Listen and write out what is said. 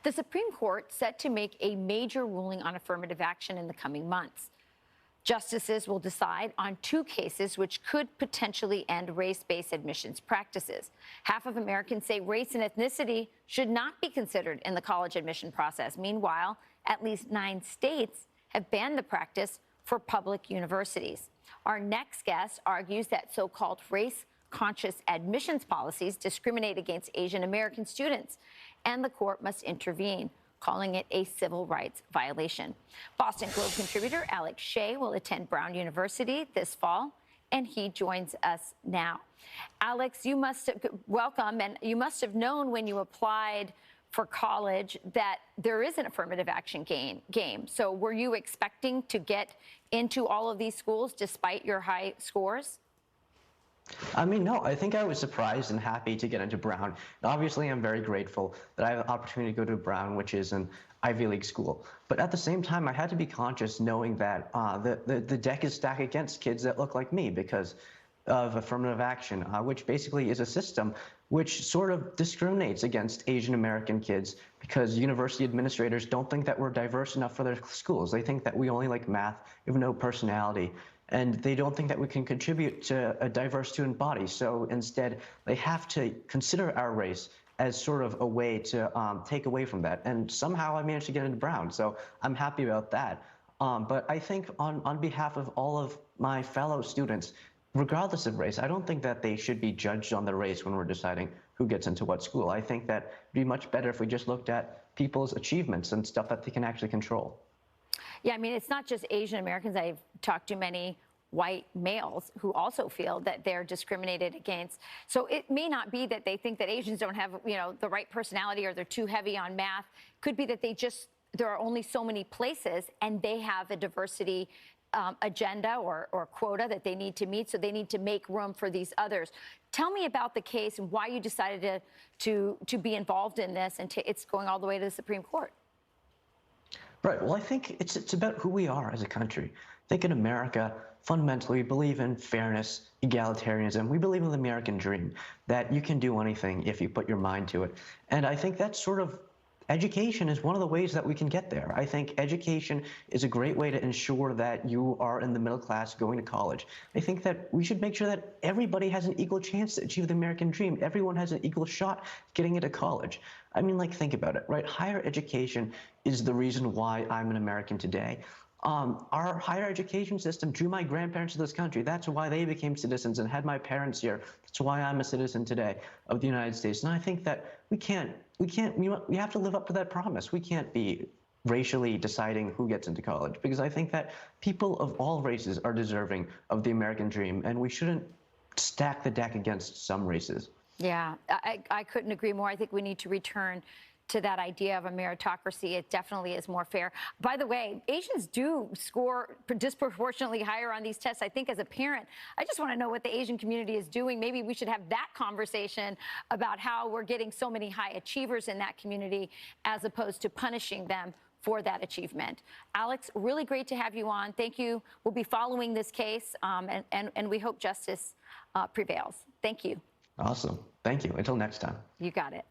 The Supreme Court set to make a major ruling on affirmative action in the coming months. Justices will decide on two cases which could potentially end race-based admissions practices. Half of Americans say race and ethnicity should not be considered in the college admission process. Meanwhile, at least 9 states have banned the practice for public universities. Our next guest argues that so-called race-conscious admissions policies discriminate against Asian American students, and the court must intervene, calling it a civil rights violation. Boston Globe contributor Alex Shieh will attend Brown University this fall, and he joins us now. Alex, you must have, welcome, and you must have known when you applied for college that there is an affirmative action game. So were you expecting to get into all of these schools despite your high scores? I mean, no, I think I was surprised and happy to get into Brown. Obviously, I'm very grateful that I have the opportunity to go to Brown, which is an Ivy League school. But at the same time, I had to be conscious knowing that the deck is stacked against kids that look like me because of affirmative action, which basically is a system which sort of discriminates against Asian American kids because university administrators don't think that we're diverse enough for their schools. They think that we only like math, we have no personality, and they don't think that we can contribute to a diverse student body. So instead, they have to consider our race as sort of a way to take away from that. And somehow I managed to get into Brown, so I'm happy about that. But I think on behalf of all of my fellow students, regardless of race, I don't think that they should be judged on their race when we're deciding who gets into what school. I think that it'd be much better if we just looked at people's achievements and stuff that they can actually control. Yeah, I mean, it's not just Asian Americans. I've talked to many white males who also feel that they're discriminated against. So it may not be that they think that Asians don't have, the right personality or they're too heavy on math. Could be that there are only so many places and they have a diversity agenda or quota that they need to meet, so they need to make room for these others. Tell me about the case and why you decided to be involved in this, and it's going all the way to the Supreme Court. Right. Well, I think it's about who we are as a country. I think in America, fundamentally, we believe in fairness, egalitarianism. We believe in the American dream, that you can do anything if you put your mind to it. And I think that's sort of education is one of the ways that we can get there. I think education is a great way to ensure that you are in the middle class going to college. I think that we should make sure that everybody has an equal chance to achieve the American dream. Everyone has an equal shot getting into college. I mean, like, think about it, right? Higher education is the reason why I'm an American today. Our higher education system drew my grandparents to this country. That's why they became citizens and had my parents here. That's why I'm a citizen today of the United States. And I think that we have to live up to that promise. We can't be racially deciding who gets into college, because I think that people of all races are deserving of the American dream, and we shouldn't stack the deck against some races. Yeah, I couldn't agree more. I think we need to return to that idea of a meritocracy. It definitely is more fair. By the way, Asians do score disproportionately higher on these tests. I think as a parent, I just want to know what the Asian community is doing. Maybe we should have that conversation about how we're getting so many high achievers in that community as opposed to punishing them for that achievement. Alex, really great to have you on. Thank you. We'll be following this case, and we hope justice prevails. Thank you. Awesome. Thank you. Until next time. You got it.